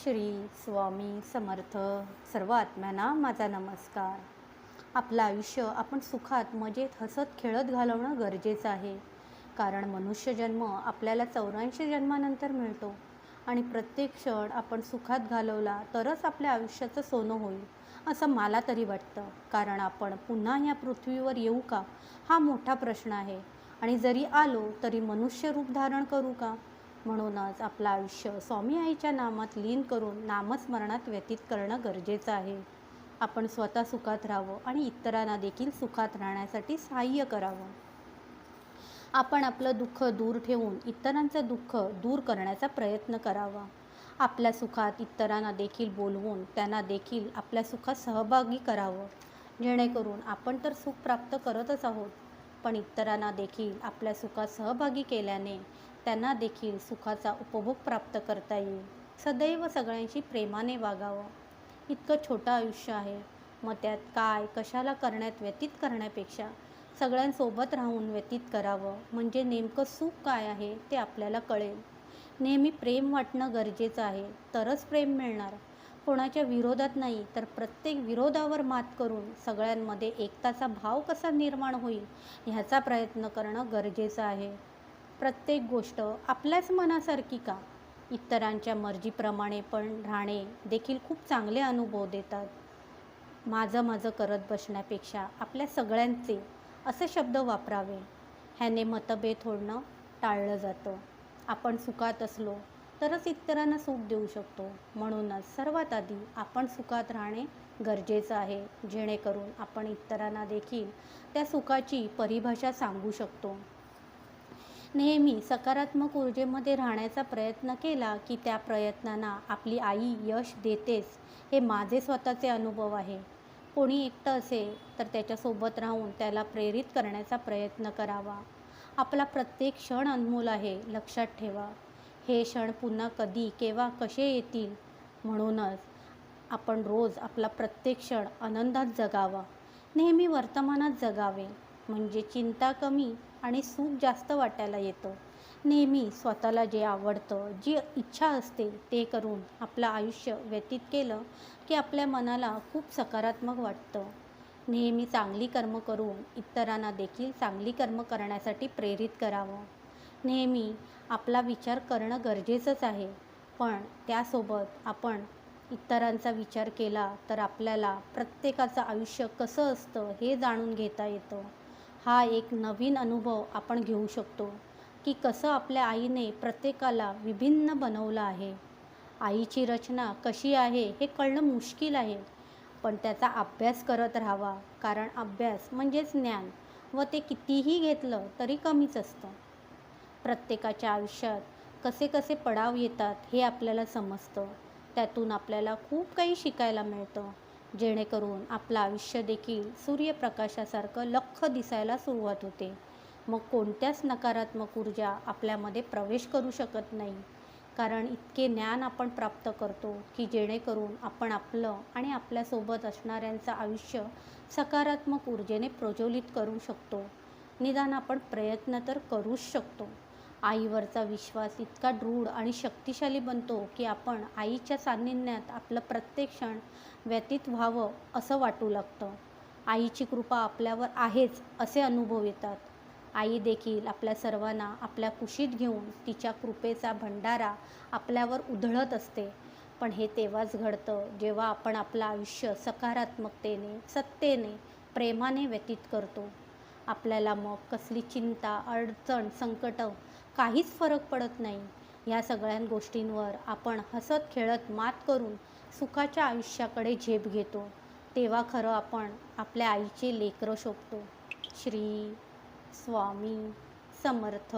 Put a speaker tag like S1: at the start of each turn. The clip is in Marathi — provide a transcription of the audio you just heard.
S1: श्री स्वामी समर्थ. सर्व आत्म्यांना माझा नमस्कार. आपलं आयुष्य आपण सुखात मजेत हसत खेळत घालवणं गरजेचं आहे. कारण मनुष्य जन्म आपल्याला 84 जन्मानंतर मिळतो आणि प्रत्येक क्षण आपण सुखात घालवला तरच आपल्या आयुष्याचं सोनं होईल असं मला तरी वाटतं. कारण आपण पुन्हा ह्या पृथ्वीवर येऊ का हा मोठा प्रश्न आहे. आणि जरी आलो तरी मनुष्य रूप धारण करू का? म्हणूनच आपलं आयुष्य स्वामी आईच्या नामात लीन करून नामस्मरणात व्यतीत करणं गरजेचं आहे. आपण स्वतः सुखात राहावं आणि इतरांना देखील सुखात राहण्यासाठी सहाय्य करावं. आपण आपलं दुःख दूर ठेवून इतरांचं दुःख दूर करण्याचा प्रयत्न करावा. आपल्या सुखात इतरांना देखील बोलवून त्यांना देखील आपल्या सुखात सहभागी करावं. जेणेकरून आपण तर सुख प्राप्त करतच आहोत, पण इतरांना देखील आपल्या सुखात सहभागी केल्याने त्यांना देखील सुखाचा उपभोग प्राप्त करता येईल. सदैव सगळ्यांशी प्रेमाने वागावं. इतकं छोटं आयुष्य आहे, मग त्यात काय कशाला करण्यात व्यतीत करण्यापेक्षा सगळ्यांसोबत राहून व्यतीत करावं. म्हणजे नेमकं सुख काय आहे ते आपल्याला कळेल. नेहमी प्रेम वाटणं गरजेचं आहे, तरच प्रेम मिळणार. कोणाच्या विरोधात नाही तर प्रत्येक विरोधावर मात करून सगळ्यांमध्ये एकताचा भाव कसा निर्माण होईल ह्याचा प्रयत्न करणं गरजेचं आहे. प्रत्येक गोष्ट आपल्याच मनासारखी का? इतरांच्या मर्जीप्रमाणे पण राहणे देखील खूप चांगले अनुभव देतात. माझं करत बसण्यापेक्षा आपल्या सगळ्यांचे असे शब्द वापरावे. ह्याने मतभेद होणं टाळलं जातं. आपण सुखात असलो तरच इतरांना सुख देऊ शकतो. म्हणूनच सर्वात आधी आपण सुखात राहणे गरजेचं आहे, जेणेकरून आपण इतरांना देखील त्या सुखाची परिभाषा सांगू शकतो. नेहमी सकारात्मक ऊर्जेमध्ये राहण्याचा प्रयत्न केला की त्या प्रयत्नांना आपली आई यश देतेच, हे माझे स्वतःचे अनुभव आहे. कोणी एकटं असेल तर त्याच्यासोबत राहून त्याला प्रेरित करण्याचा प्रयत्न करावा. आपला प्रत्येक क्षण अनमोल आहे, लक्षात ठेवा. हे क्षण पुन्हा कधी केव्हा कसे येतील, म्हणूनच आपण रोज आपला प्रत्येक क्षण आनंदात जगावा. नेहमी वर्तमानात जगावे, म्हणजे चिंता कमी आणि सुख जास्त वाटायला येतं. नेहमी स्वतःला जे आवडतं, जी इच्छा असते ते करून आपलं आयुष्य व्यतीत केलं की आपल्या मनाला खूप सकारात्मक वाटतं. नेहमी चांगली कर्म करून इतरांना देखील चांगली कर्म करण्यासाठी प्रेरित करावं. नेहमी आपला विचार करणं गरजेचंच आहे, पण त्यासोबत आपण इतरांचा विचार केला तर आपल्याला प्रत्येकाचं आयुष्य कसं असतं हे जाणून घेता येतं. हा एक नवीन अनुभव आपण घेऊ शकतो की कसं आपल्या आईने प्रत्येकाला विभिन्न बनवलं आहे. आईची रचना कशी आहे हे कळणं मुश्किल आहे, पण त्याचा अभ्यास करत राहावा. कारण अभ्यास म्हणजेच ज्ञान, व ते कितीही घेतलं तरी कमीच असतं. प्रत्येकाच्या आयुष्यात कसे कसे पडाव येतात हे आपल्याला समजतं. त्यातून आपल्याला खूप काही शिकायला मिळतं, जेणेकरून आपलं आयुष्य देखील सूर्यप्रकाशासारखं लख्ख दिसायला सुरुवात होते. मग कोणत्याच नकारात्मक ऊर्जा आपल्यामध्ये प्रवेश करू शकत नाही. कारण इतके ज्ञान आपण प्राप्त करतो की जेणेकरून आपण आपलं आणि आपल्यासोबत असणाऱ्यांचं आयुष्य सकारात्मक ऊर्जेने प्रज्वलित करू शकतो. निदान आपण प्रयत्न तर करूच शकतो. आईवरचा विश्वास इतका दृढ आणि शक्तिशाली बनतो की आपण आईच्या सान्निध्यात आपलं प्रत्येक क्षण व्यतीत व्हावं असं वाटू लागतं. आईची कृपा आपल्यावर आहेच असे अनुभव येतात. आई देखील आपल्या सर्वांना आपल्या कुशीत घेऊन तिच्या कृपेचा भंडारा आपल्यावर उधळत असते. पण हे तेव्हाच घडतं जेव्हा आपण आपलं आयुष्य सकारात्मकतेने, सत्तेने, प्रेमाने व्यतीत करतो. आपल्याला मग कसली चिंता, अडचण, संकट काहीच फरक पडत नाही. ह्या सगळ्या गोष्टींवर आपण हसत खेळत मात करून सुखाच्या आयुष्याकडे झेप घेतो. तेव्हा खरं आपण आपल्या आईचे लेकरं शोभतो. श्री स्वामी समर्थ.